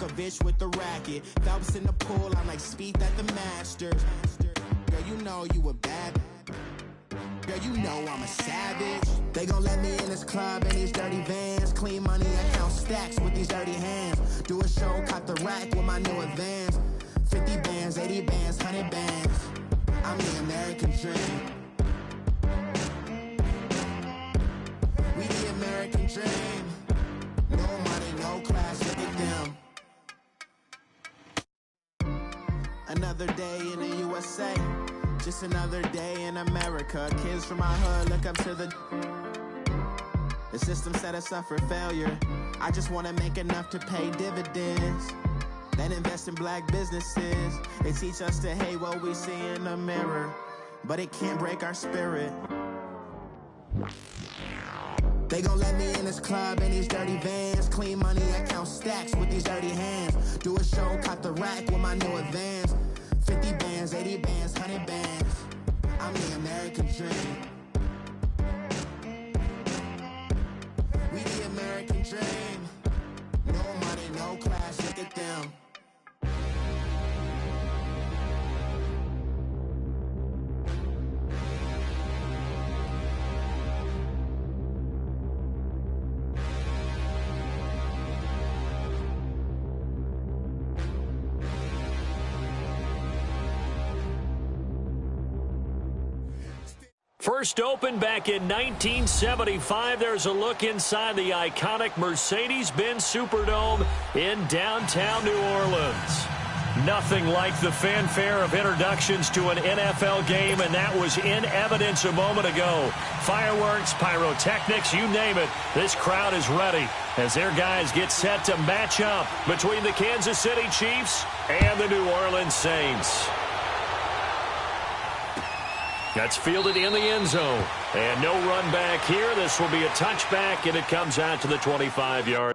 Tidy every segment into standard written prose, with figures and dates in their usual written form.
Djokovic with the racket. Phelps in the pool, I'm like Speed at the Masters. Girl, you know you a bad. Girl, you know I'm a savage. They gon' let me in this club in these dirty vans. Clean money, I count stacks with these dirty hands. Do a show, cop the rack with my new advance. 50 bands, 80 bands, 100 bands. I'm the American dream. We the American dream. No money, no class, look at them. Another day in the USA. Just another day in America. Kids from my hood look up to the system set us up for failure. I just want to make enough to pay dividends, then invest in black businesses. They teach us to hate what we see in the mirror, but it can't break our spirit. They gon' let me in this club in these dirty vans. Clean money, I count stacks with these dirty hands. Do a show, cop the rack with my new advance. 50 bands, 80 bands, 100 bands. I'm the American dream. We the American dream. No money, no class, look at them. First opened back in 1975, there's a look inside the iconic Mercedes-Benz Superdome in downtown New Orleans. Nothing like the fanfare of introductions to an NFL game, and that was in evidence a moment ago. Fireworks, pyrotechnics, you name it, this crowd is ready as their guys get set to match up between the Kansas City Chiefs and the New Orleans Saints. That's fielded in the end zone. And no run back here. This will be a touchback, and it comes out to the 25-yard.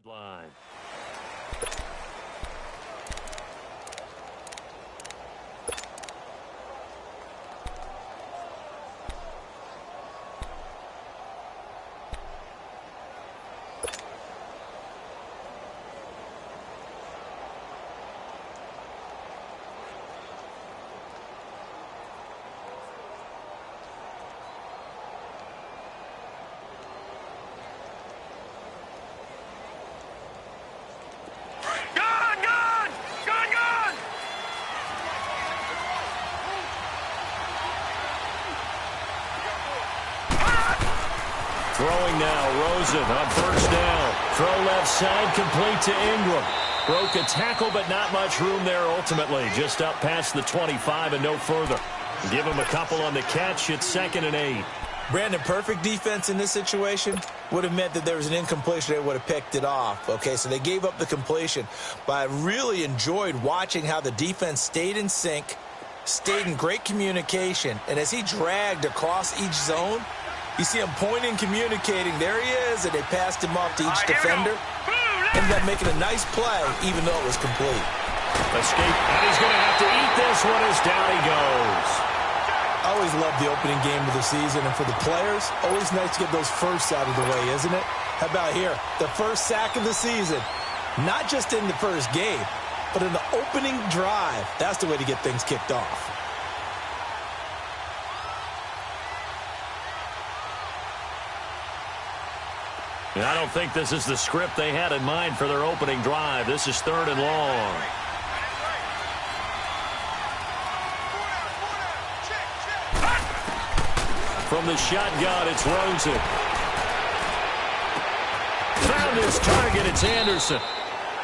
Line. Throwing now, Rosen on first down. Throw left side, complete to Ingram. Broke a tackle, but not much room there ultimately. Just up past the 25 and no further. Give him a couple on the catch. It's 2nd and 8. Brandon, perfect defense in this situation would have meant that there was an incompletion. They would have picked it off. Okay, so they gave up the completion. But I really enjoyed watching how the defense stayed in sync, stayed in great communication. And as he dragged across each zone, you see him pointing, communicating. There he is, and they passed him off to each defender. Ended up making a nice play, even though it was complete. Escape, and he's going to have to eat this one as down he goes. I always love the opening game of the season, and for the players, always nice to get those firsts out of the way, isn't it? How about here? The first sack of the season. Not just in the first game, but in the opening drive. That's the way to get things kicked off. And I don't think this is the script they had in mind for their opening drive. This is 3rd and long. From the shotgun, it's Rosen. Found his target, it's Anderson.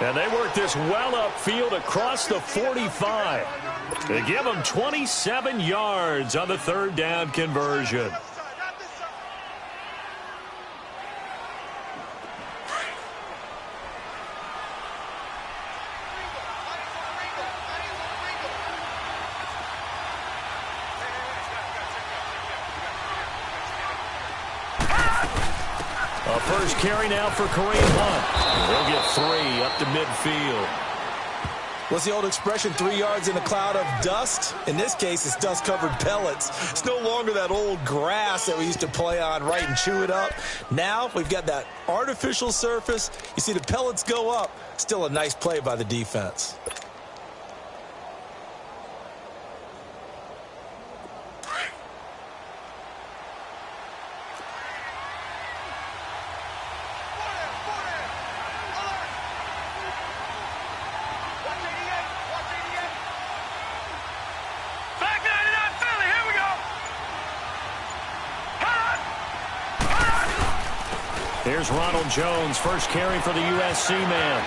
And they work this well upfield across the 45. They give him 27 yards on the 3rd down conversion. First carry now for Kareem Hunt. He'll get 3 up to midfield. What's the old expression, 3 yards in a cloud of dust? In this case, it's dust-covered pellets. It's no longer that old grass that we used to play on, right, and chew it up. Now we've got that artificial surface. You see the pellets go up. Still a nice play by the defense. Here's Ronald Jones, first carry for the USC man.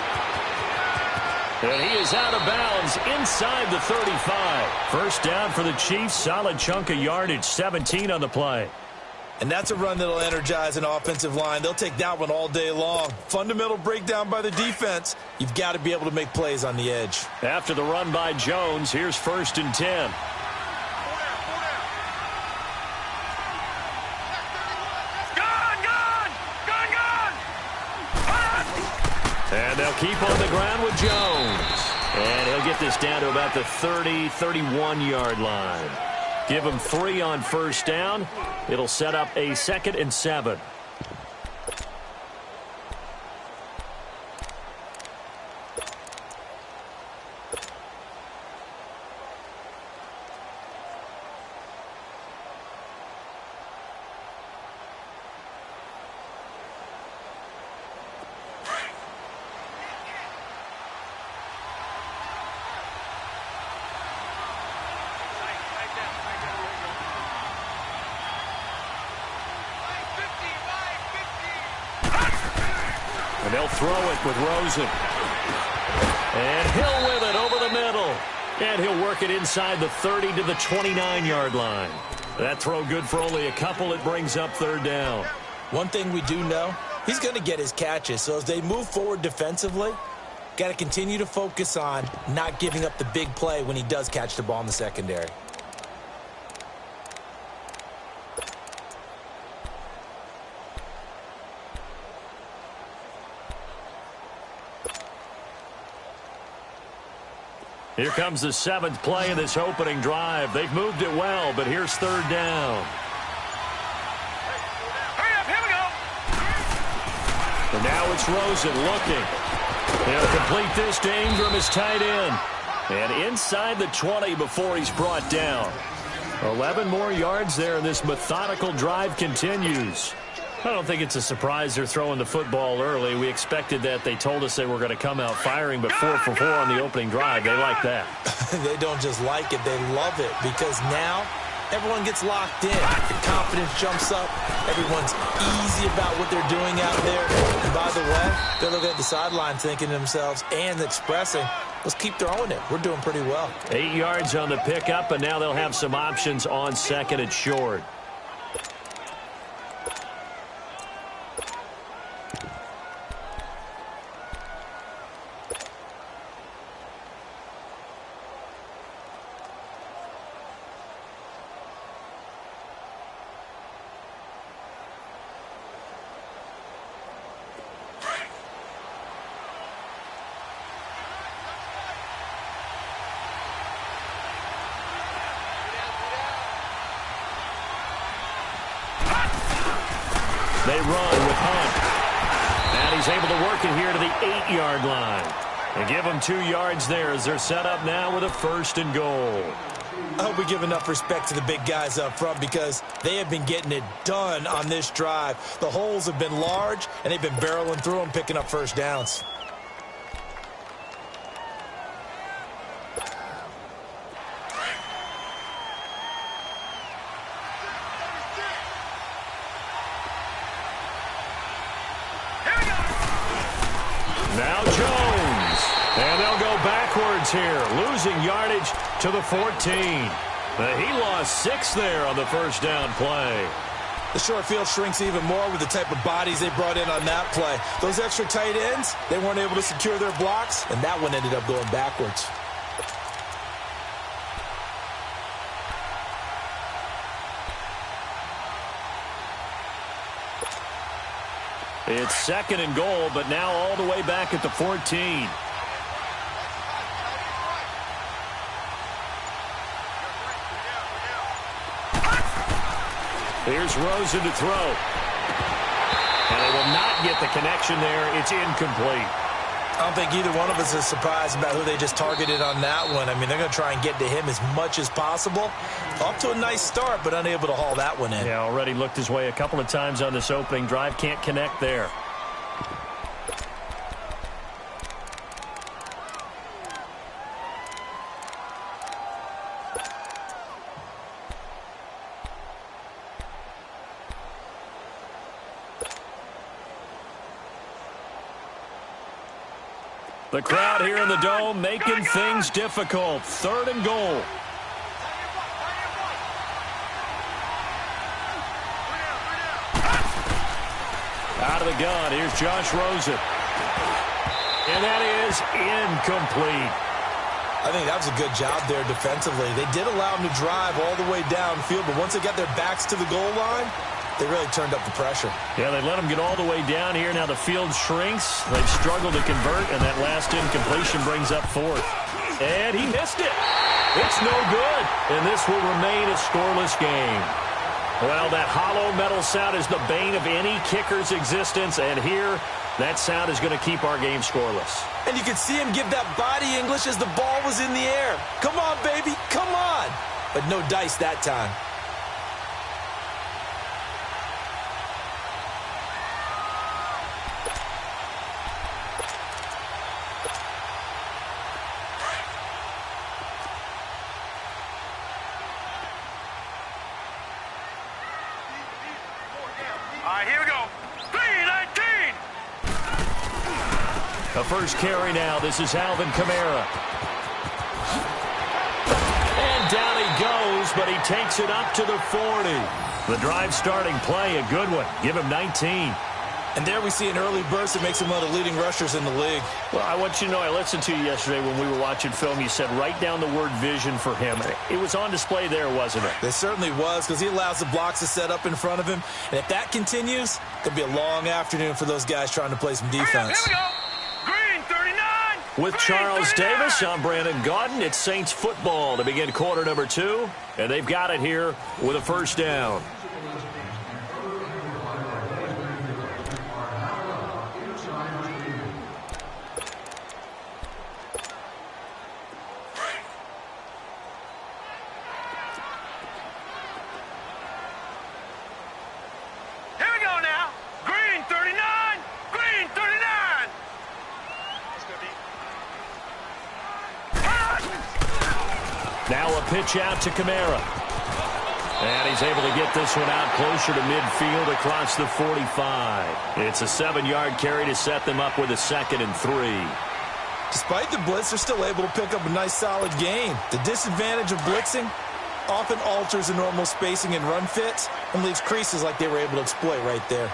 And he is out of bounds inside the 35. First down for the Chiefs, solid chunk of yardage, 17 on the play. And that's a run that'll energize an offensive line. They'll take that one all day long. Fundamental breakdown by the defense. You've got to be able to make plays on the edge. After the run by Jones, here's 1st and 10. And they'll keep on the ground with Jones. And he'll get this down to about the 30, 31-yard line. Give him 3 on first down. It'll set up a 2nd and 7. And they'll throw it with Rosen. And Hill with it over the middle. And he'll work it inside the 30 to the 29-yard line. That throw good for only a couple. It brings up 3rd down. One thing we do know, he's going to get his catches. So as they move forward defensively, got to continue to focus on not giving up the big play when he does catch the ball in the secondary. Here comes the 7th play of this opening drive. They've moved it well, but here's 3rd down. Hurry up, here we go. And now it's Rosen looking. He'll complete this to Ingram, his tight end. And inside the 20 before he's brought down. 11 more yards there, and this methodical drive continues. I don't think it's a surprise they're throwing the football early. We expected that. They told us they were going to come out firing, but 4 for 4 on the opening drive. They like that. They don't just like it, they love it, because now everyone gets locked in. The confidence jumps up. Everyone's easy about what they're doing out there. And by the way, they're looking at the sideline thinking to themselves and expressing, let's keep throwing it. We're doing pretty well. 8 yards on the pickup, and now they'll have some options on 2nd and short. They run with Hunt. And he's able to work it here to the 8-yard line. They give them 2 yards there as they're set up now with a 1st and goal. I hope we give enough respect to the big guys up front because they have been getting it done on this drive. The holes have been large, and they've been barreling through them, picking up first downs. Now Jones. And they'll go backwards here, losing yardage to the 14. He lost 6 there on the first down play. The short field shrinks even more with the type of bodies they brought in on that play. Those extra tight ends, they weren't able to secure their blocks, and that one ended up going backwards. It's 2nd and goal, but now all the way back at the 14. Here's Rosen to throw. And they will not get the connection there. It's incomplete. I don't think either one of us is surprised about who they just targeted on that one. I mean, they're going to try and get to him as much as possible. Off to a nice start, but unable to haul that one in. Yeah, already looked his way a couple of times on this opening drive. Can't connect there. The crowd here in the Dome making things difficult. 3rd and goal. Out of the gun, here's Josh Rosen. And that is incomplete. I think that was a good job there defensively. They did allow them to drive all the way downfield, but once they got their backs to the goal line, they really turned up the pressure. Yeah, they let them get all the way down here. Now the field shrinks. They've struggled to convert, and that last incompletion brings up 4th. And he missed it. It's no good, and this will remain a scoreless game. Well, that hollow metal sound is the bane of any kicker's existence, and here, that sound is going to keep our game scoreless. And you could see him give that body English as the ball was in the air. Come on, baby, come on. But no dice that time. Here we go. 3-19. The first carry now. This is Alvin Kamara. And down he goes, but he takes it up to the 40. The drive starting play, a good one. Give him 19. And there we see an early burst that makes him one of the leading rushers in the league. Well, I want you to know, I listened to you yesterday when we were watching film. You said write down the word vision for him. It was on display there, wasn't it? It certainly was, because he allows the blocks to set up in front of him. And if that continues, it could be a long afternoon for those guys trying to play some defense. Here we go. Green 39. With Green Charles 39. Davis, I'm Brandon Gaudin. It's Saints football to begin quarter number 2. And they've got it here with a first down. Now a pitch out to Kamara. And he's able to get this one out closer to midfield across the 45. It's a 7-yard carry to set them up with a 2nd and 3. Despite the blitz, they're still able to pick up a nice solid gain. The disadvantage of blitzing often alters the normal spacing and run fits and leaves creases like they were able to exploit right there.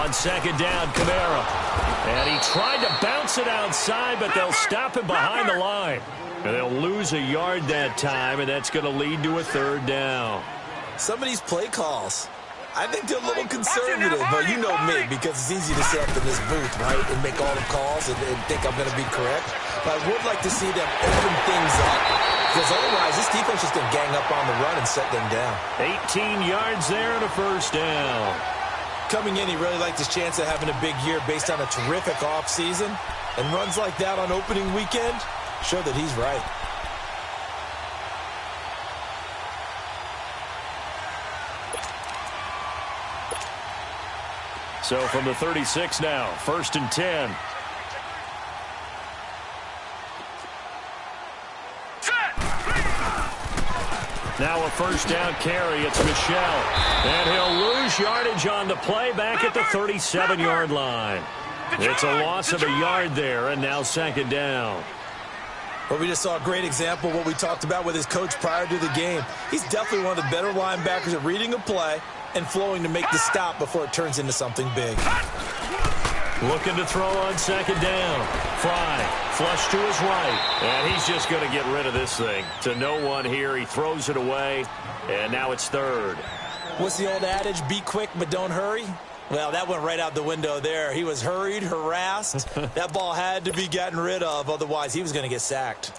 On second down, Kamara. And he tried to bounce it outside, but they'll stop him behind the line. And they'll lose a yard that time, and that's going to lead to a third down. Some of these play calls, I think they're a little conservative, but you know me, because it's easy to sit up in this booth, right, and make all the calls and think I'm going to be correct. But I would like to see them open things up, because otherwise this defense is going to gang up on the run and set them down. 18 yards there and a first down. Coming in, he really liked his chance of having a big year based on a terrific offseason, and runs like that on opening weekend show that he's right. So from the 36 now, 1st and 10. Now a first down carry. It's Michel. And he'll lose yardage on the play back at the 37-yard line. It's a loss of a yard there, and now second down. Well, we just saw a great example of what we talked about with his coach prior to the game. He's definitely one of the better linebackers at reading a play and flowing to make the stop before it turns into something big. Looking to throw on second down. Fry, flush to his right. And he's just going to get rid of this thing. To no one here. He throws it away. And now it's third. What's the old adage? Be quick, but don't hurry? Well, that went right out the window there. He was hurried, harassed. That ball had to be gotten rid of. Otherwise, he was going to get sacked.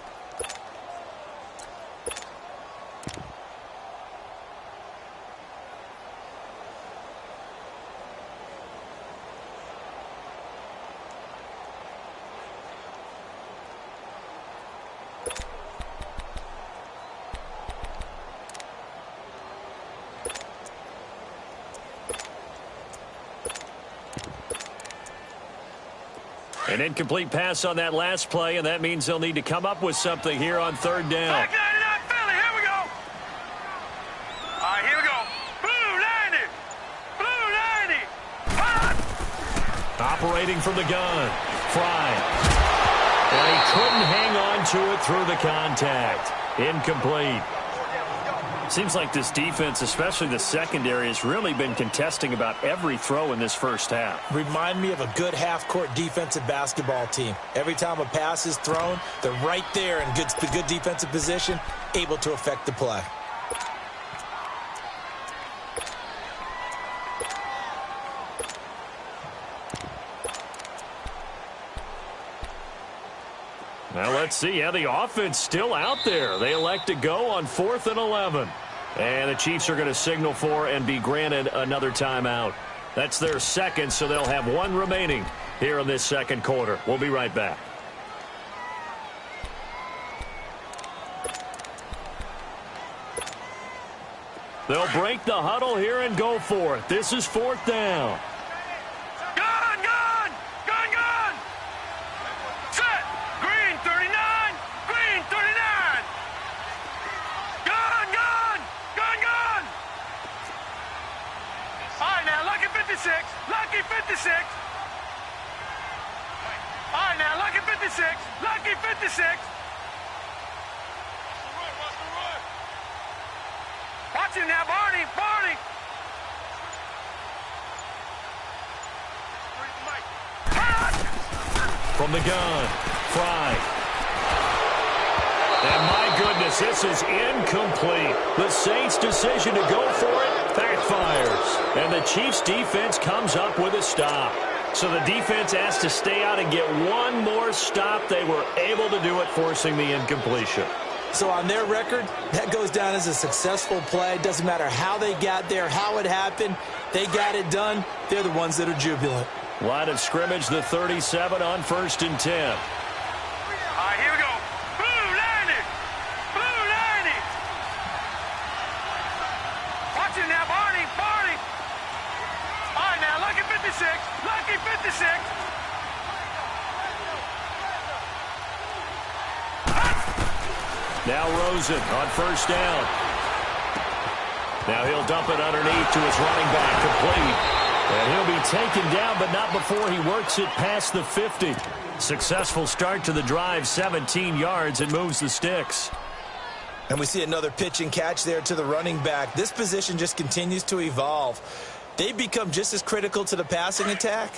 An incomplete pass on that last play, and that means they'll need to come up with something here on third down. Philly, here we go. All right, here we go. Blue 90. Blue 90. Operating from the gun. Fry. And he couldn't hang on to it through the contact. Incomplete. Seems like this defense, especially the secondary, has really been contesting about every throw in this first half. Remind me of a good half-court defensive basketball team. Every time a pass is thrown, they're right there in good defensive position, able to affect the play. Now let's see how the offense still out there. They elect to go on 4th and 11. And the Chiefs are going to signal for and be granted another timeout. That's their second, so they'll have one remaining here in this second quarter. We'll be right back. They'll break the huddle here and go for it. This is 4th down. Lucky 56. All right, now, Lucky 56. Lucky 56. Watch him now, Barney. Barney. From the gun, Fry. And my goodness, this is incomplete. The Saints' decision to go for it backfires. And the Chiefs' defense comes up with a stop. So the defense has to stay out and get one more stop. They were able to do it, forcing the incompletion. So on their record, that goes down as a successful play. Doesn't matter how they got there, how it happened. They got it done. They're the ones that are jubilant. Line of scrimmage, the 37 on 1st and 10. All right, here we go. Blue 90. Blue 90. Watch him now, Barney. Barney. All right, now, Lucky 56. Lucky 56. Now Rosen on 1st down. Now he'll dump it underneath to his running back, complete. And he'll be taken down, but not before he works it past the 50. Successful start to the drive, 17 yards, and moves the sticks. And we see another pitch and catch there to the running back. This position just continues to evolve. they become just as critical to the passing attack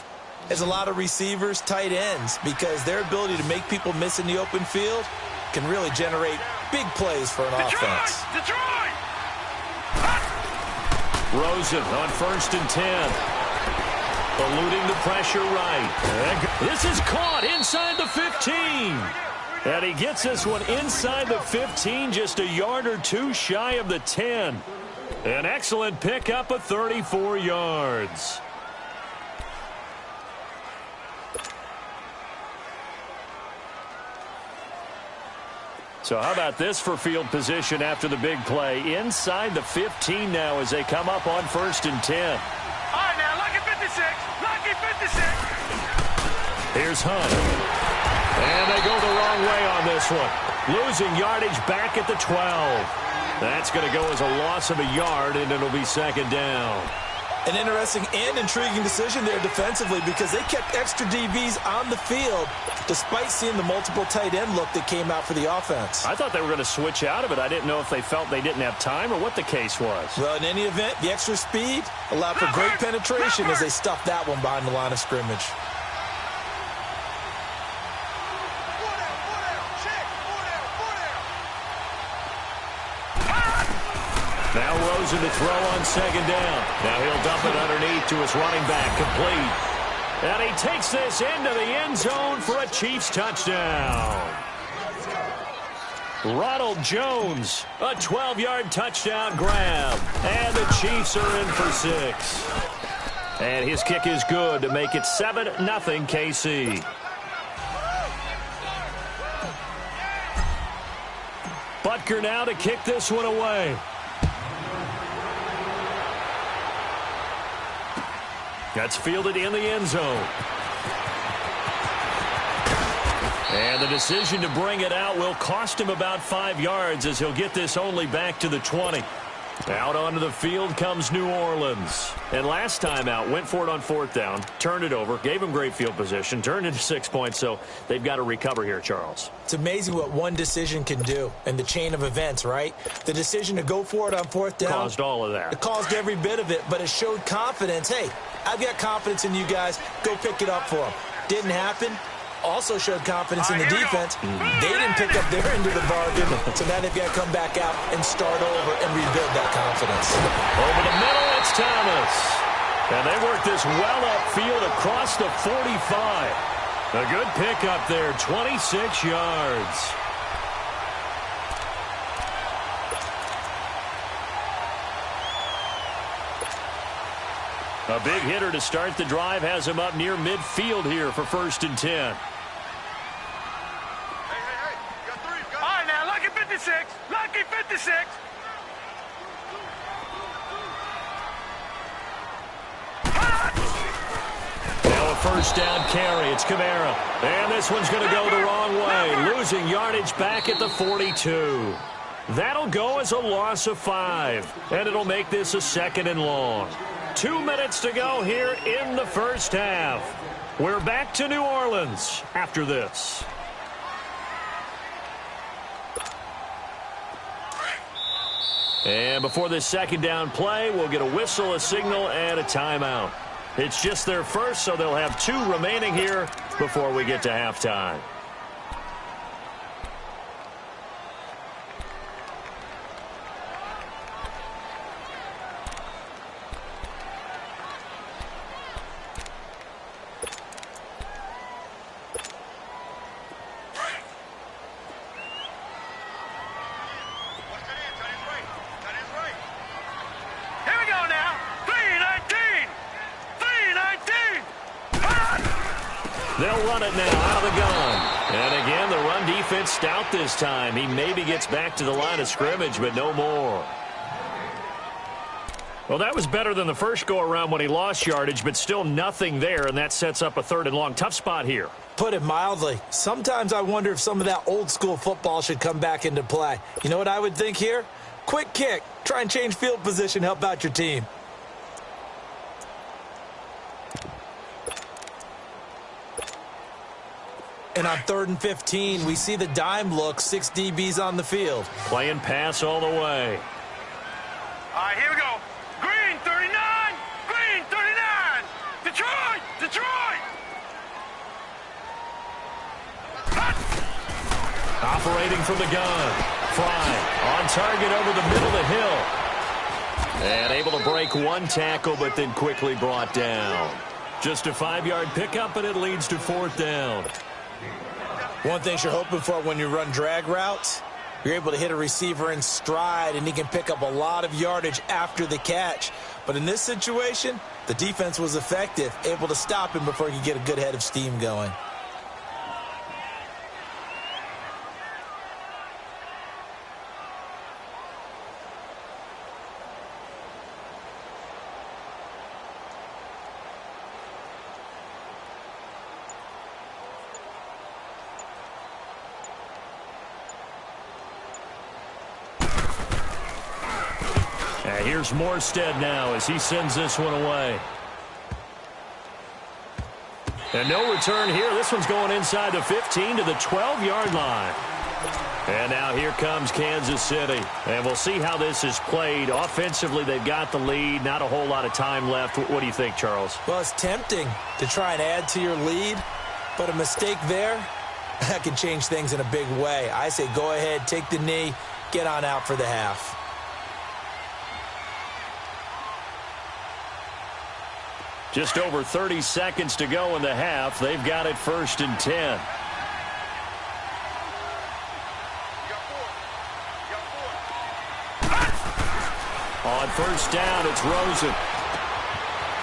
as a lot of receivers, tight ends, because their ability to make people miss in the open field can really generate big plays for an offense. Detroit! Rosen on 1st and 10. Eluding the pressure right. This is caught inside the 15. And he gets this one inside the 15, just a yard or two shy of the 10. An excellent pickup of 34 yards. So how about this for field position after the big play? Inside the 15 now as they come up on 1st and 10. All right, now, lucky 56. Lucky 56. Here's Hunt. And they go the wrong way on this one. Losing yardage back at the 12. That's going to go as a loss of a yard, and it'll be 2nd down. An interesting and intriguing decision there defensively because they kept extra DBs on the field despite seeing the multiple tight end look that came out for the offense. I thought they were going to switch out of it. I didn't know if they felt they didn't have time or what the case was. Well, in any event, the extra speed allowed for great penetration as they stuffed that one behind the line of scrimmage. Now Rosen to throw on 2nd down. Now he'll dump it underneath to his running back, complete. And he takes this into the end zone for a Chiefs touchdown. Ronald Jones, a 12-yard touchdown grab. And the Chiefs are in for 6. And his kick is good to make it 7-0 KC. Butker now to kick this one away. That's fielded in the end zone. And the decision to bring it out will cost him about 5 yards as he'll get this only back to the 20. Out onto the field comes New Orleans. And last time out, went for it on 4th down, turned it over, gave him great field position, turned into 6 points, so they've got to recover here, Charles. It's amazing what one decision can do in the chain of events, right? The decision to go for it on 4th down caused all of that. It caused every bit of it, but it showed confidence. Hey, I've got confidence in you guys. Go pick it up for them. Didn't happen. Also showed confidence in the defense. They didn't pick up their end of the bargain, so now they've got to come back out and start over and rebuild that confidence. Over the middle, it's Thomas. And they work this well upfield across the 45. A good pickup there, 26 yards. A big hitter to start the drive has him up near midfield here for 1st and 10. All right, now, lucky 56. Lucky 56. Now a 1st down carry. It's Kamara. And this one's going to go the wrong way. Losing yardage back at the 42. That'll go as a loss of 5. And it'll make this a 2nd and long. 2 minutes to go here in the 1st half. We're back to New Orleans after this. And before this 2nd down play, we'll get a whistle, a signal, and a timeout. It's just their first, so they'll have 2 remaining here before we get to halftime. They'll run it now out of the gun. And again, the run defense stout this time. He maybe gets back to the line of scrimmage, but no more. Well, that was better than the first go-around when he lost yardage, but still nothing there, and that sets up a 3rd and long. Tough spot here. Put it mildly. Sometimes I wonder if some of that old-school football should come back into play. You know what I would think here? Quick kick. Try and change field position, help out your team. And on 3rd and 15, we see the dime look, 6 DBs on the field. Playing pass all the way. All right, here we go. Green, 39. Green, Rotating from the gun. Fry on target over the middle of the hill. And able to break one tackle, but then quickly brought down. Just a 5-yard pickup, and it leads to 4th down. One thing you're hoping for when you run drag routes, you're able to hit a receiver in stride, and he can pick up a lot of yardage after the catch. But in this situation, the defense was effective, able to stop him before he could get a good head of steam going. Here's Morstead now as he sends this one away. And no return here. This one's going inside the 15 to the 12-yard line. And now here comes Kansas City. And we'll see how this is played. Offensively, they've got the lead. Not a whole lot of time left. What do you think, Charles? Well, it's tempting to try and add to your lead, but a mistake there, that can change things in a big way. I say go ahead, take the knee, get on out for the half. Just over 30 seconds to go in the half. They've got it 1st and 10. On 1st down, it's Rosen.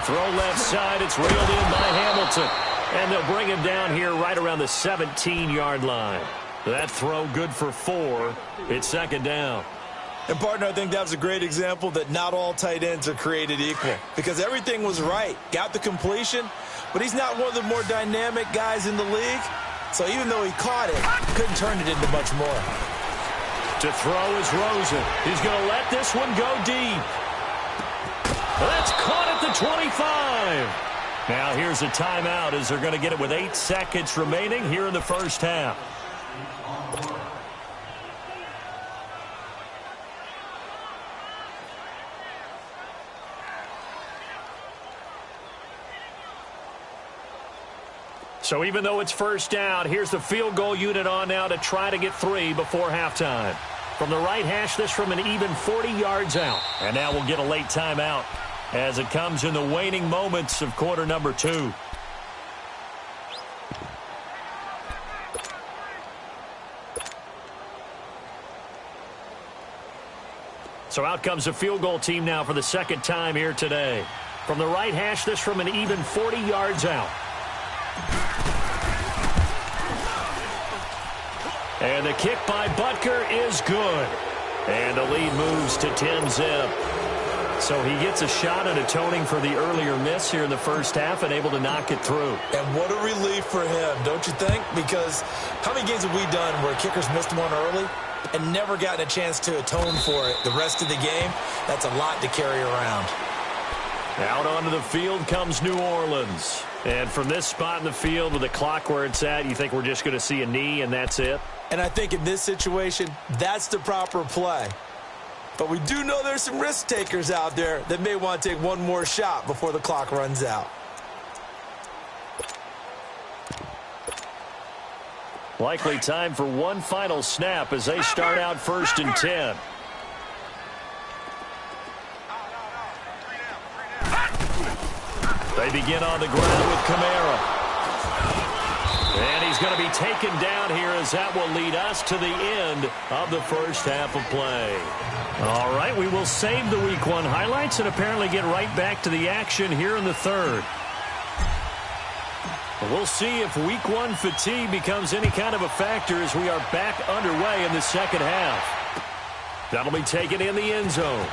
Throw left side, it's reeled in by Hamilton. And they'll bring him down here right around the 17-yard line. That throw good for 4. It's 2nd down. And, partner, I think that was a great example that not all tight ends are created equal because everything was right. Got the completion, but he's not one of the more dynamic guys in the league. So even though he caught it, couldn't turn it into much more. To throw is Rosen. He's going to let this one go deep. That's caught at the 25. Now here's a timeout as they're going to get it with 8 seconds remaining here in the 1st half. So even though it's 1st down, here's the field goal unit on now to try to get 3 before halftime. From the right hash, this from an even 40 yards out. And now we'll get a late timeout as it comes in the waning moments of quarter number 2. So out comes the field goal team now for the 2nd time here today. From the right hash, this from an even 40 yards out. And the kick by Butker is good. And the lead moves to 10-zip. So he gets a shot at atoning for the earlier miss here in the 1st half and able to knock it through. And what a relief for him, don't you think? Because how many games have we done where kickers missed one early and never gotten a chance to atone for it the rest of the game? That's a lot to carry around. Out onto the field comes New Orleans. And from this spot in the field with the clock where it's at, you think we're just going to see a knee and that's it? And I think in this situation, that's the proper play. But we do know there's some risk takers out there that may want to take one more shot before the clock runs out. Likely time for one final snap as they start out 1st and 10. They begin on the ground with Kamara. And he's going to be taken down here as that will lead us to the end of the 1st half of play. All right, we will save the Week 1 highlights and apparently get right back to the action here in the 3rd. We'll see if Week 1 fatigue becomes any kind of a factor as we are back underway in the 2nd half. That'll be taken in the end zone.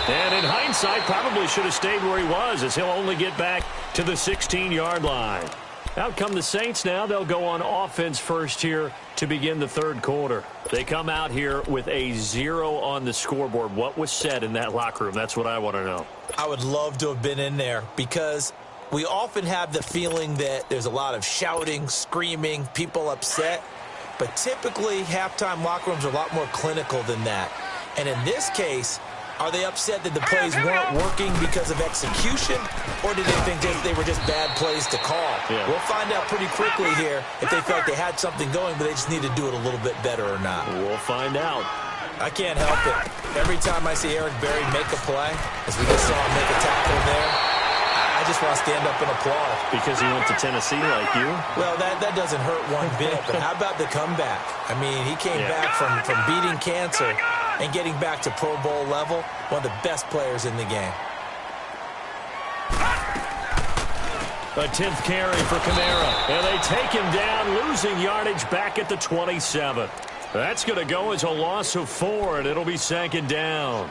And in hindsight, probably should have stayed where he was as he'll only get back to the 16-yard line. Out come the Saints now. They'll go on offense first here to begin the 3rd quarter. They come out here with a 0 on the scoreboard. What was said in that locker room? That's what I want to know. I would love to have been in there because we often have the feeling that there's a lot of shouting, screaming, people upset. But typically, halftime locker rooms are a lot more clinical than that. And in this case, Are they upset that the plays weren't working because of execution, or did they think they were just bad plays to call? Yeah. We'll find out pretty quickly here if they felt they had something going, but they just need to do it a little bit better or not. We'll find out. I can't help it. Every time I see Eric Berry make a play, as we just saw him make a tackle there, I just want to stand up and applaud. Because he went to Tennessee like you? Well, that doesn't hurt one bit, but how about the comeback? I mean, he came back from beating cancer and getting back to Pro Bowl level, one of the best players in the game. A 10th carry for Kamara, and they take him down, losing yardage back at the 27. That's going to go as a loss of 4, and it'll be 2nd down.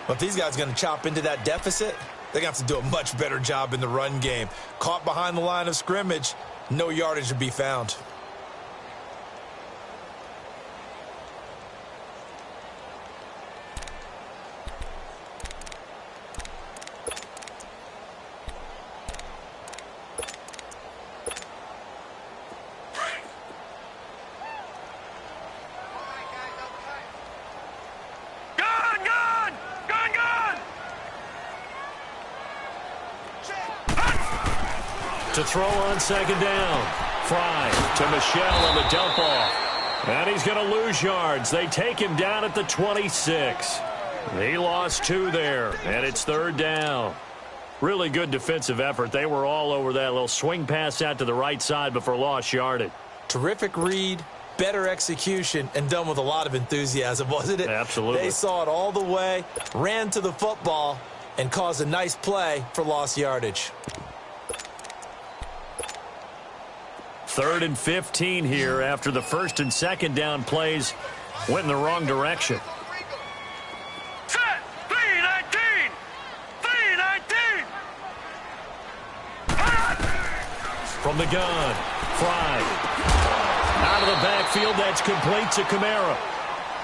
Well, if these guys are going to chop into that deficit, they're going to have to do a much better job in the run game. Caught behind the line of scrimmage, no yardage to be found. To throw on 2nd down. Fry to Michelle on the dump off. And he's going to lose yards. They take him down at the 26. He lost 2 there, and it's 3rd down. Really good defensive effort. They were all over that little swing pass out to the right side before lost yardage. Terrific read, better execution, and done with a lot of enthusiasm, wasn't it? Absolutely. They saw it all the way, ran to the football, and caused a nice play for lost yardage. 3rd and 15 here after the 1st and 2nd down plays went in the wrong direction. Set! 3-19! 3-19! From the gun, Fry. Out of the backfield, that's complete to Kamara.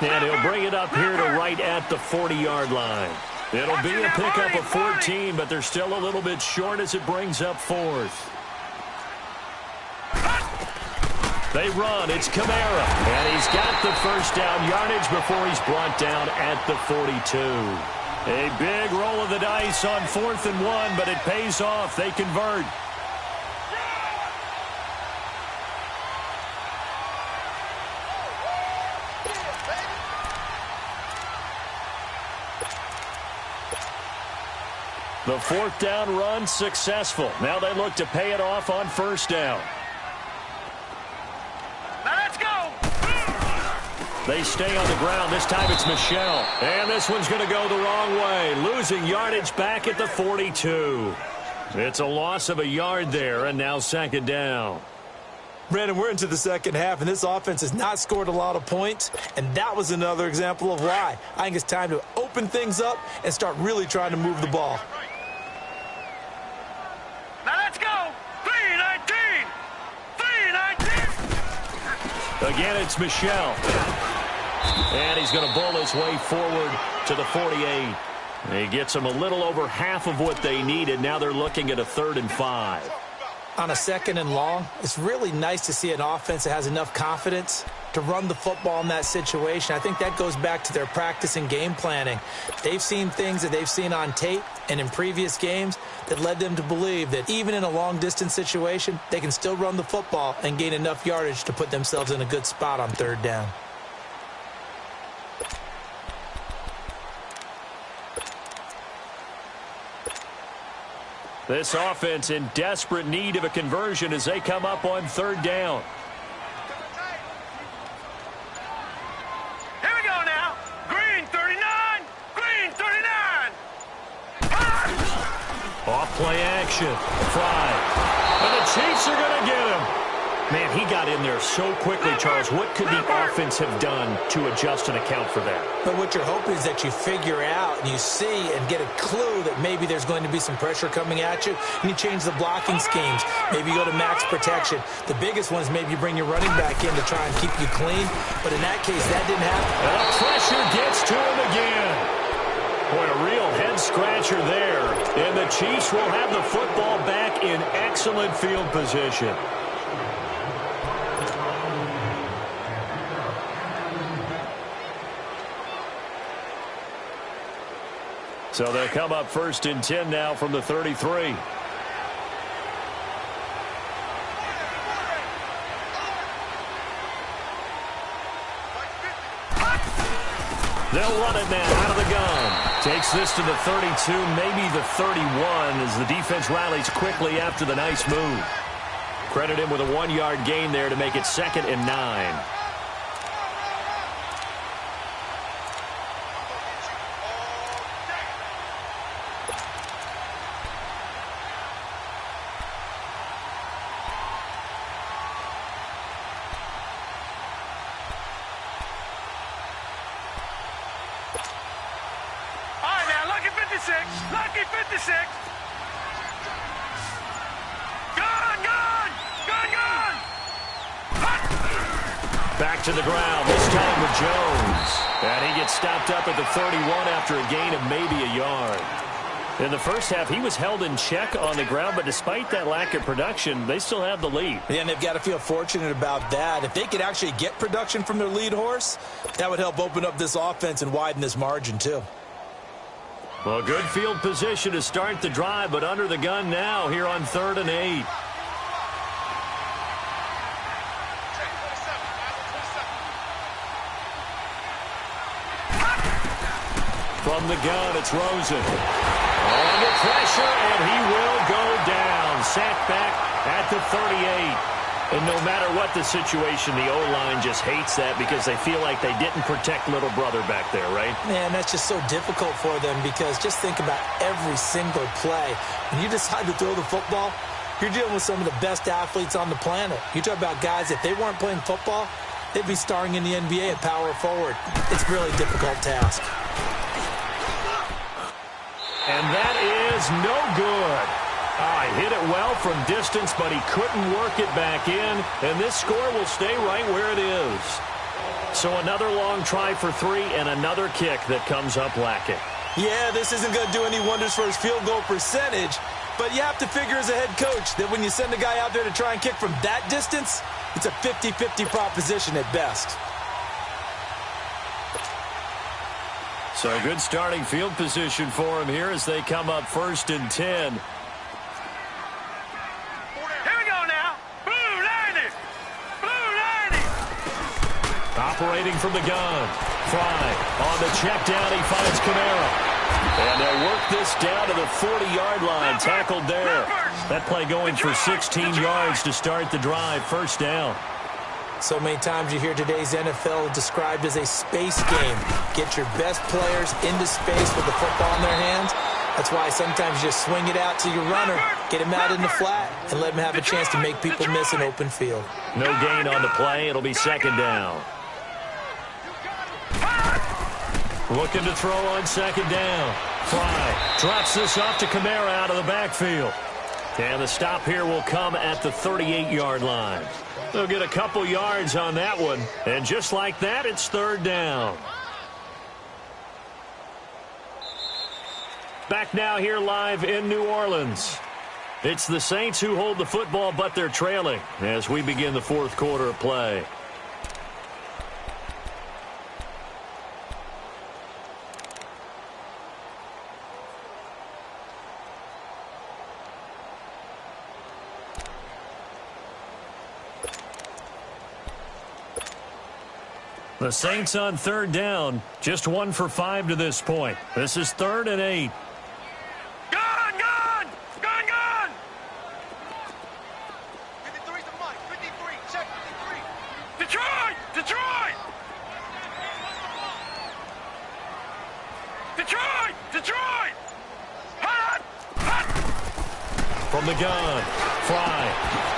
And he'll bring it up here to right at the 40-yard line. It'll be a pickup of 14, but they're still a little bit short as it brings up 4th. They run. It's Kamara. And he's got the 1st down yardage before he's brought down at the 42. A big roll of the dice on 4th and 1, but it pays off. They convert. The 4th down run successful. Now they look to pay it off on 1st down. They stay on the ground. This time it's Michelle. And this one's going to go the wrong way. Losing yardage back at the 42. It's a loss of a yard there, and now 2nd down. Brandon, we're into the 2nd half, and this offense has not scored a lot of points, and that was another example of why. I think it's time to open things up and start really trying to move the ball. Now let's go! 3-19! 3-19! Again, it's Michelle. And he's going to bull his way forward to the 48. He gets them a little over half of what they needed. Now they're looking at a 3rd and 5. On a 2nd and long, it's really nice to see an offense that has enough confidence to run the football in that situation. I think that goes back to their practice and game planning. They've seen things that they've seen on tape and in previous games that led them to believe that even in a long-distance situation, they can still run the football and gain enough yardage to put themselves in a good spot on 3rd down. This offense in desperate need of a conversion as they come up on 3rd down. Here we go now. Green 39. Green 39. Off play action. Fry. And the Chiefs are going to get him. Man, he got in there so quickly, Charles. What could the offense have done to adjust and account for that? But what you're hoping is that you figure out and you see and get a clue that maybe there's going to be some pressure coming at you, and you change the blocking schemes. Maybe you go to max protection. The biggest one is maybe you bring your running back in to try and keep you clean. But in that case, that didn't happen. And the pressure gets to him again. Boy, a real head-scratcher there. And the Chiefs will have the football back in excellent field position. So they'll come up 1st and 10 now from the 33. They'll run it now out of the gun. Takes this to the 32, maybe the 31, as the defense rallies quickly after the nice move. Credit him with a 1-yard gain there to make it 2nd and 9. Lucky 56. Gone. Back to the ground, this time with Jones. And he gets stopped up at the 31 after a gain of maybe a yard. In the first half, he was held in check on the ground, but despite that lack of production, they still have the lead. Yeah, and they've got to feel fortunate about that. If they could actually get production from their lead horse, that would help open up this offense and widen this margin too. Well, good field position to start the drive, but under the gun now here on 3rd and 8. From the gun, it's Rosen. Under pressure, and he will go down. Sacked back at the 38. And no matter what the situation, the O-line just hates that because they feel like they didn't protect little brother back there, right? Man, that's just so difficult for them because just think about every single play. When you decide to throw the football, you're dealing with some of the best athletes on the planet. You talk about guys, if they weren't playing football, they'd be starring in the NBA at power forward. It's a really difficult task. And that is no good. He hit it well from distance, but he couldn't work it back in, and this score will stay right where it is. So another long try for 3 and another kick that comes up lacking. Yeah, this isn't going to do any wonders for his field goal percentage, but you have to figure as a head coach that when you send a guy out there to try and kick from that distance, it's a 50-50 proposition at best. So good starting field position for him here as they come up 1st and 10. Operating from the gun. Fry on the check down. He finds Kamara. And they'll work this down to the 40-yard line. Tackled there. That play going for 16 yards to start the drive. 1st down. So many times you hear today's NFL described as a space game. Get your best players into space with the football in their hands. That's why sometimes you just swing it out to your runner, get him out in the flat, and let him have a chance to make people miss an open field. No gain on the play. It'll be 2nd down. Looking to throw on 2nd down. Fry drops this off to Kamara out of the backfield. And the stop here will come at the 38-yard line. They'll get a couple yards on that one. And just like that, it's 3rd down. Back now here live in New Orleans. It's the Saints who hold the football, but they're trailing as we begin the 4th quarter of play. The Saints on 3rd down, just 1 for 5 to this point. This is 3rd and 8. Gone! 53 to Mike, 53, check 53. Detroit! Hot! From the gun, Fry.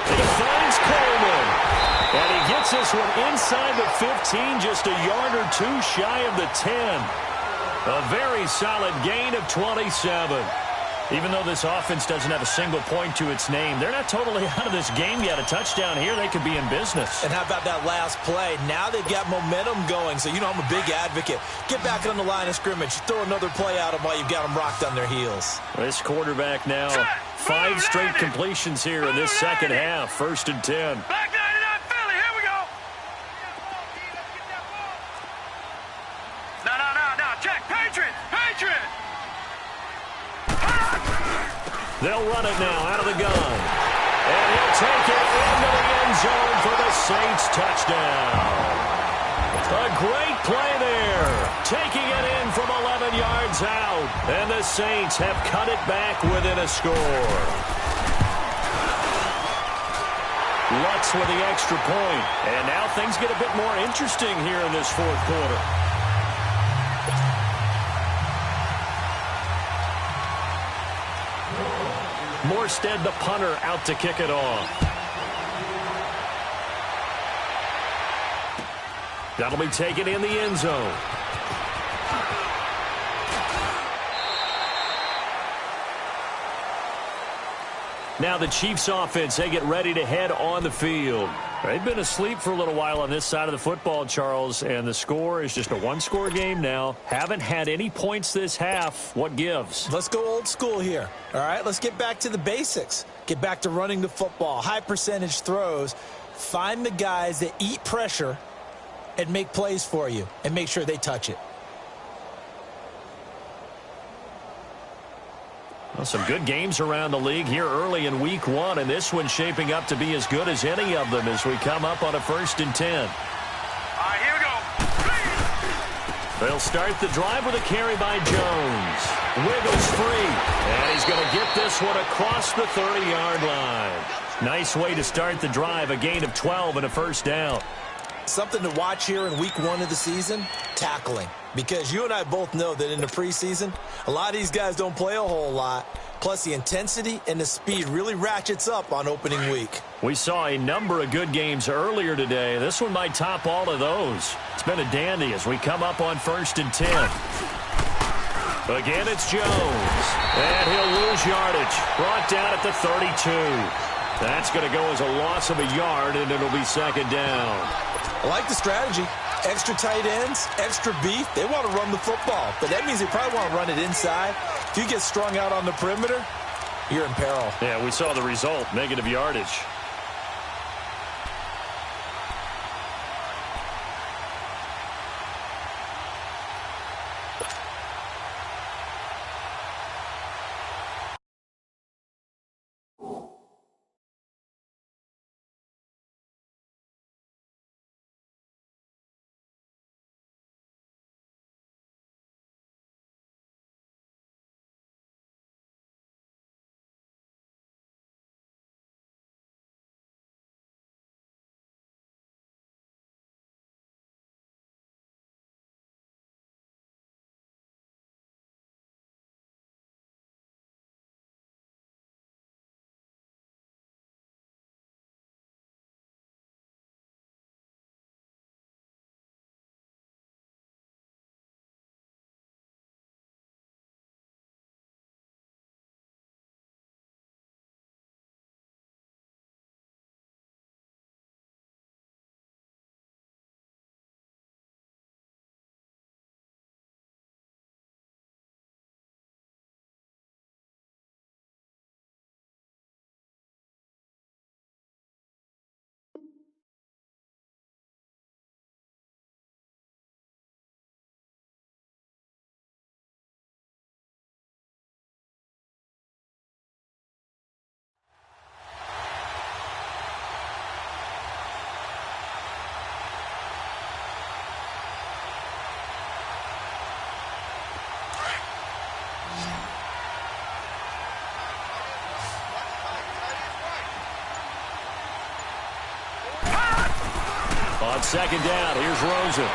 He finds Coleman. And he gets this one inside the 15, just a yard or 2 shy of the 10. A very solid gain of 27. Even though this offense doesn't have a single point to its name, they're not totally out of this game yet. A touchdown here, they could be in business. And how about that last play? Now they've got momentum going, so you know I'm a big advocate. Get back on the line of scrimmage. Throw another play at them while you've got them rocked on their heels. This quarterback now, 5 straight completions here in this 2nd half. 1st and 10. Back 99 Philly, here we go. No, check, Patriot. They'll run it now out of the gun. And he'll take it into the end zone for the Saints touchdown. A great play there. Taking it in from 11 yards out. And the Saints have cut it back within a score. Lutz with the extra point. And now things get a bit more interesting here in this fourth quarter. Morstead, the punter, out to kick it off. That'll be taken in the end zone. Now the Chiefs offense, they get ready to head on the field. They've been asleep for a little while on this side of the football, Charles, and the score is just a one-score game now. Haven't had any points this half. What gives? Let's go old school here. All right, let's get back to the basics. Get back to running the football, high percentage throws. Find the guys that eat pressure and make plays for you and make sure they touch it. Well, some good games around the league here early in week one, and this one's shaping up to be as good as any of them as we come up on a 1st and 10. All right, here we go. They'll start the drive with a carry by Jones. Wiggles free, and he's going to get this one across the 30-yard line. Nice way to start the drive, a gain of 12 and a first down. Something to watch here in week one of the season, tackling. Because you and I both know that in the preseason, a lot of these guys don't play a whole lot. Plus, the intensity and the speed really ratchets up on opening week. We saw a number of good games earlier today. This one might top all of those. It's been a dandy as we come up on 1st and 10. Again, it's Jones. And he'll lose yardage. Brought down at the 32. That's going to go as a loss of a yard, and it'll be 2nd down. I like the strategy. Extra tight ends, extra beef. They want to run the football, but that means they probably want to run it inside. If you get strung out on the perimeter, you're in peril. Yeah, we saw the result, negative yardage. On 2nd down, here's Rosen.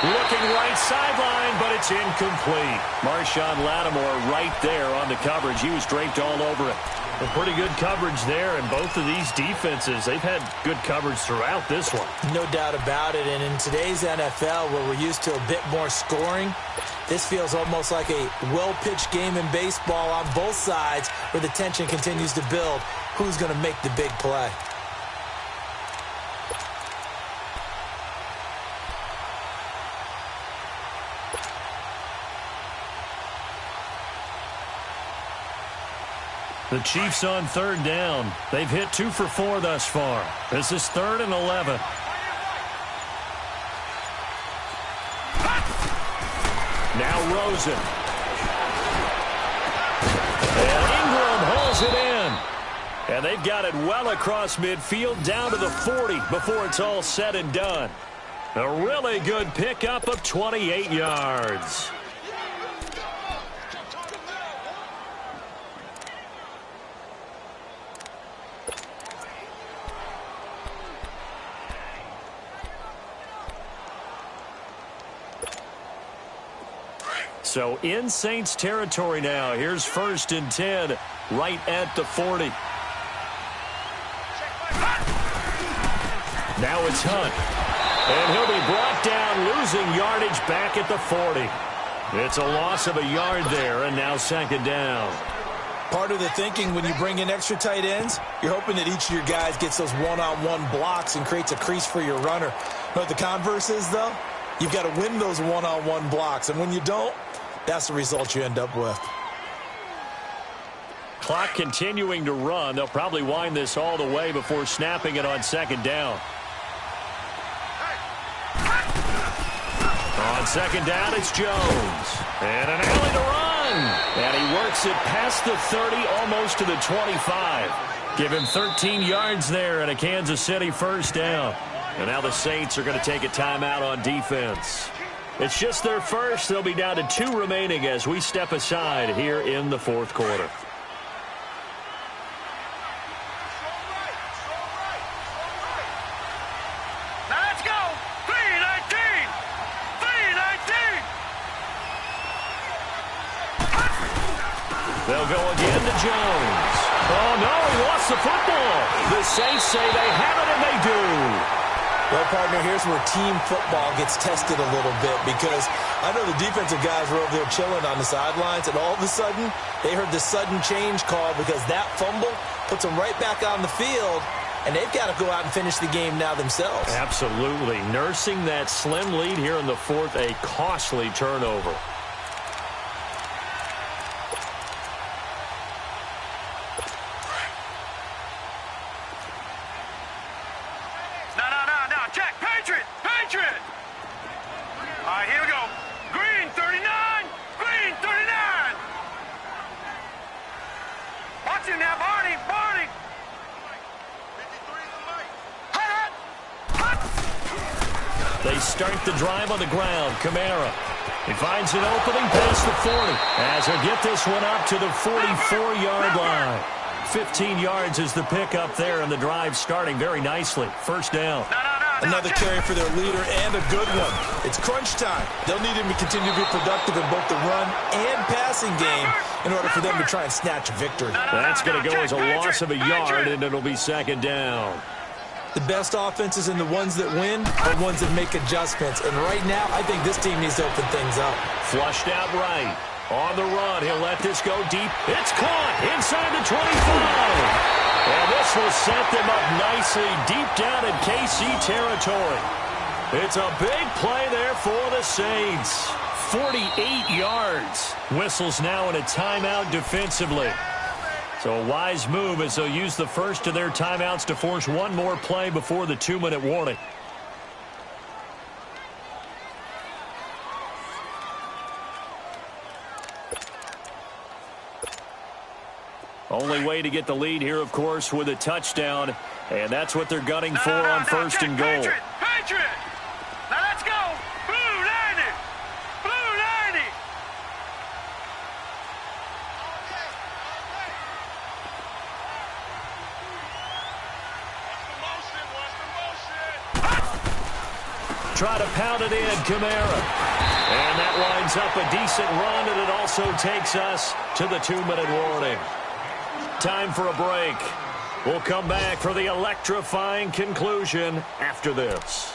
Looking right sideline, but it's incomplete. Marshawn Lattimore right there on the coverage. He was draped all over it. A pretty good coverage there, and both of these defenses, they've had good coverage throughout this one. No doubt about it, and in today's NFL, where we're used to a bit more scoring, this feels almost like a well-pitched game in baseball on both sides where the tension continues to build. Who's going to make the big play? The Chiefs on 3rd down. They've hit 2 for 4 thus far. This is 3rd and 11. Now Rosen. And And they've got it well across midfield down to the 40 before it's all said and done. A really good pickup of 28 yards. So in Saints territory now. Here's 1st and 10 right at the 40. Now it's Hunt. And he'll be brought down, losing yardage back at the 40. It's a loss of a yard there, and now 2nd down. Part of the thinking when you bring in extra tight ends, you're hoping that each of your guys gets those one-on-one blocks and creates a crease for your runner. But the converse is, though, you've got to win those one-on-one blocks. And when you don't, that's the result you end up with. Clock continuing to run. They'll probably wind this all the way before snapping it on 2nd down. On 2nd down, it's Jones. And an alley to run. And he works it past the 30, almost to the 25. Give him 13 yards there and a Kansas City 1st down. And now the Saints are going to take a timeout on defense. It's just their first. They'll be down to 2 remaining as we step aside here in the 4th quarter. Now let's go. 3-19. 3-19. They'll go again to Jones. Oh, no, he lost the football. The Saints say they have it, and they do. Well, partner, here's where team football gets tested a little bit because I know the defensive guys were over there chilling on the sidelines, and all of a sudden, they heard the sudden change call because that fumble puts them right back on the field, and they've got to go out and finish the game now themselves. Absolutely. Nursing that slim lead here in the 4th, a costly turnover. Check. Patriot. Patriot. All right, here we go. Green, 39. Green, 39. Watch him now, Barney. Barney. They start the drive on the ground. Kamara. He finds an opening past the 40. As he'll get this one up to the 44-yard line. 15 yards is the pickup there, and the drive starting very nicely. 1st down. Another carry for their leader, and a good one. It's crunch time. They'll need him to continue to be productive in both the run and passing game in order for them to try and snatch a victory. That's going to go as a loss of a yard, and it'll be 2nd down. The best offenses and the ones that win are ones that make adjustments. And right now, I think this team needs to open things up. Flushed out right. On the run, he'll let this go deep. It's caught inside the 25. And this will set them up nicely deep down in KC territory. It's a big play there for the Saints. 48 yards. Whistles now in a timeout defensively. So a wise move as they'll use the first of their timeouts to force one more play before the 2-minute warning. Only way to get the lead here, of course, with a touchdown. And that's what they're gunning for on 1st and goal. Patriot! Patriot! Now let's go! Blue 90! Blue 90! Try to pound it in, Kamara. And that lines up a decent run, and it also takes us to the 2-minute warning. Time for a break. We'll come back for the electrifying conclusion after this.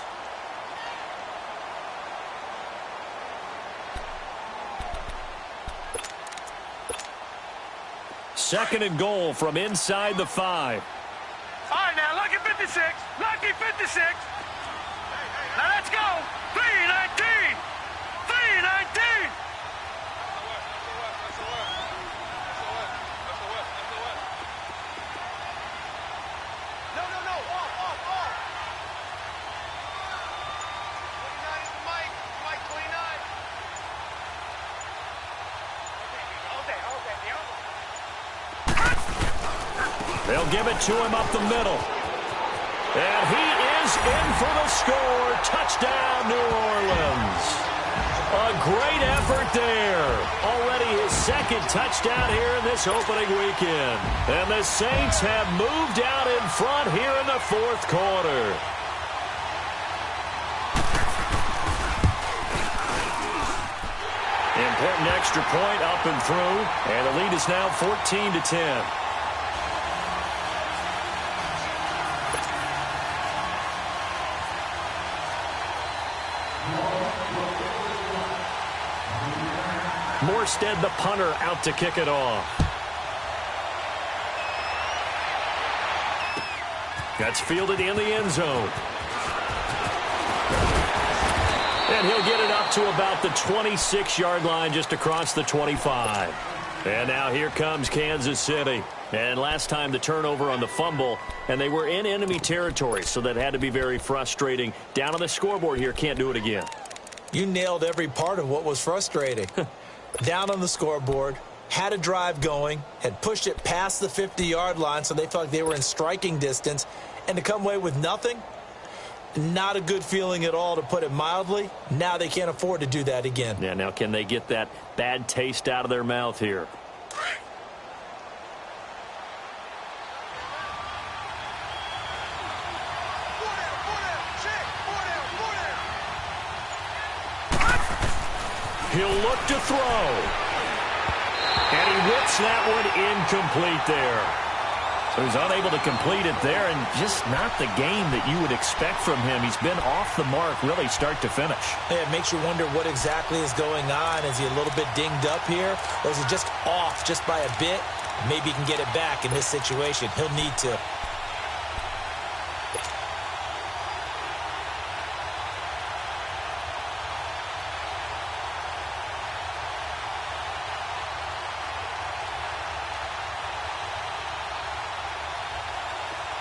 Second and goal from inside the 5. All right, now, lucky 56. Lucky 56. Now let's go. 3-19. 3-19. They'll give it to him up the middle. And he is in for the score. Touchdown, New Orleans. A great effort there. Already his second touchdown here in this opening weekend. And the Saints have moved out in front here in the fourth quarter. Important extra point up and through. And the lead is now 14-10. Morstead, the punter, out to kick it off. That's fielded in the end zone. And he'll get it up to about the 26-yard line, just across the 25. And now here comes Kansas City. And last time the turnover on the fumble, and they were in enemy territory, so that had to be very frustrating. Down on the scoreboard here, can't do it again. You nailed every part of what was frustrating. Down on the scoreboard, had a drive going, had pushed it past the 50-yard line so they felt like they were in striking distance, and to come away with nothing, not a good feeling at all, to put it mildly. Now they can't afford to do that again. Yeah, now can they get that bad taste out of their mouth here? He'll look to throw. And he whips that one incomplete there. So he's unable to complete it there, and just not the game that you would expect from him. He's been off the mark really start to finish. Yeah, it makes you wonder what exactly is going on. Is he a little bit dinged up here, or is he just off just by a bit? Maybe he can get it back in this situation. He'll need to.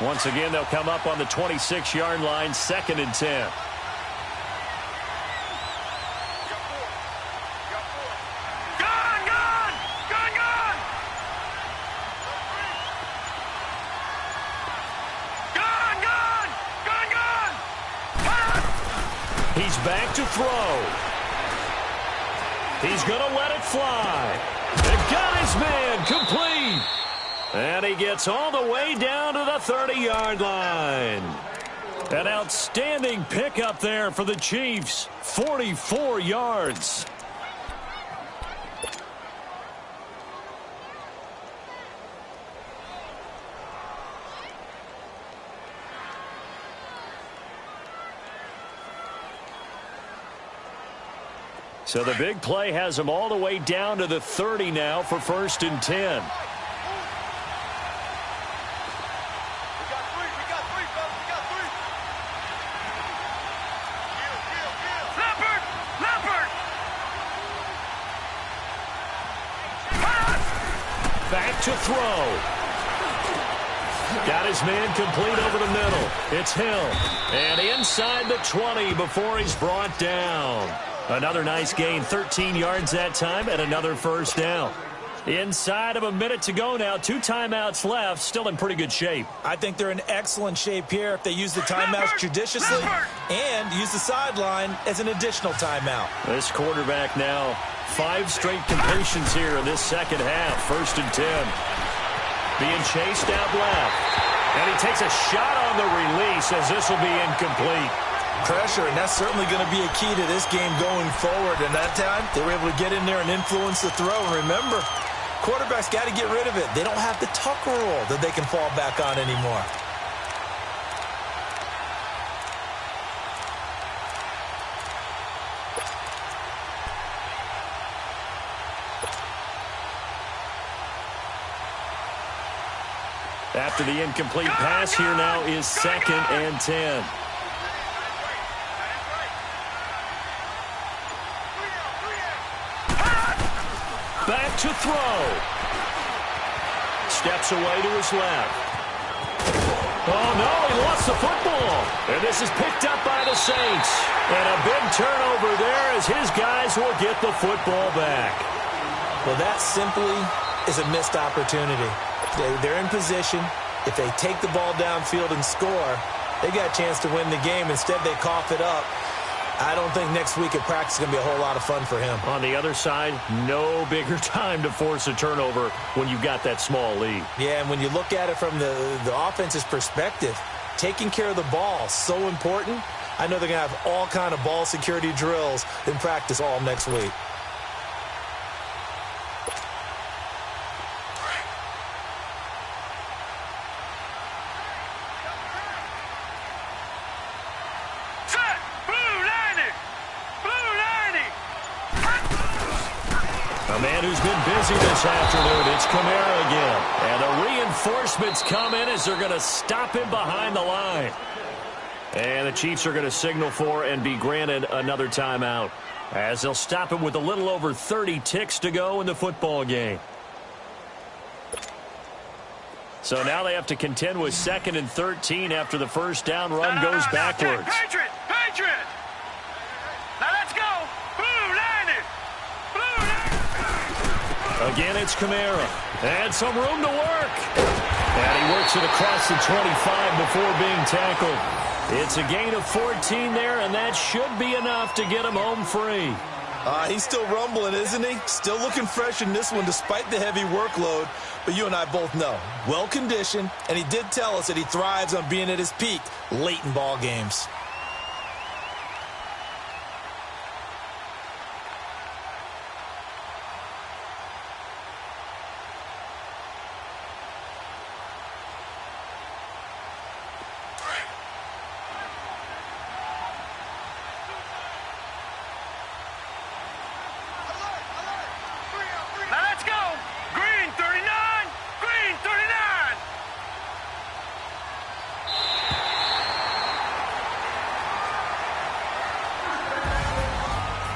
Once again, they'll come up on the 26-yard line, 2nd and 10. He's back to throw. He's going to let it fly. The guy's man complete. And he gets all the way down to the 30-yard line. An outstanding pickup there for the Chiefs. 44 yards. So the big play has him all the way down to the 30 now for 1st and 10. Back to throw. Got his man complete over the middle. It's Hill. And inside the 20 before he's brought down. Another nice gain, 13 yards that time, and another first down. Inside of a minute to go now, 2 timeouts left, still in pretty good shape. I think they're in excellent shape here if they use the timeouts judiciously and use the sideline as an additional timeout. This quarterback now, 5 straight completions here in this second half. 1st and 10. Being chased out left. And he takes a shot on the release as this will be incomplete. Pressure, and that's certainly going to be a key to this game going forward. And that time, they were able to get in there and influence the throw. And remember, quarterbacks got to get rid of it. They don't have the tuck rule that they can fall back on anymore. After the incomplete pass, here now is 2nd and 10. Back to throw. Steps away to his left. Oh, no, he lost the football. And this is picked up by the Saints. And a big turnover there as his guys will get the football back. Well, that simply is a missed opportunity. They're in position. If they take the ball downfield and score, they got a chance to win the game. Instead, they cough it up. I don't think next week at practice is going to be a whole lot of fun for him. On the other side, no bigger time to force a turnover when you've got that small lead. Yeah, and when you look at it from the offense's perspective, taking care of the ball is so important. I know they're going to have all kind of ball security drills in practice all next week. A man who's been busy this afternoon, it's Kamara again. And the reinforcements come in as they're going to stop him behind the line. And the Chiefs are going to signal for and be granted another timeout, as they'll stop him with a little over 30 ticks to go in the football game. So now they have to contend with 2nd and 13 after the first down run goes backwards. Patriot! Now let's go! Blue 90! Again, it's Kamara. And some room to work. And he works it across the 25 before being tackled. It's a gain of 14 there, and that should be enough to get him home free. He's still rumbling, isn't he? Still looking fresh in this one despite the heavy workload. But you and I both know, well-conditioned, and he did tell us that he thrives on being at his peak late in ball games.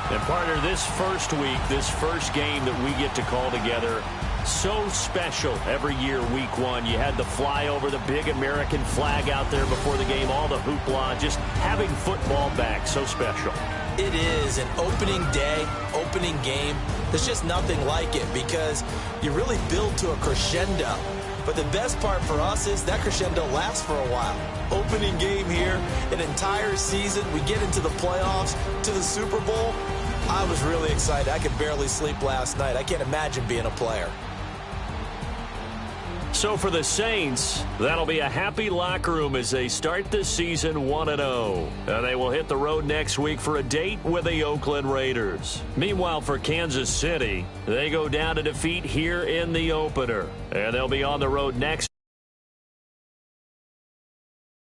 And partner, this first week, this first game that we get to call together, so special every year, week one. You had the flyover, the big American flag out there before the game, all the hoopla, just having football back, so special. It is an opening day, opening game. There's just nothing like it because you really build to a crescendo. But the best part for us is that crescendo lasts for a while. Opening game here, an entire season. We get into the playoffs, to the Super Bowl. I was really excited. I could barely sleep last night. I can't imagine being a player. So for the Saints, that'll be a happy locker room as they start the season 1-0. They will hit the road next week for a date with the Oakland Raiders. Meanwhile, for Kansas City, they go down to defeat here in the opener. And they'll be on the road next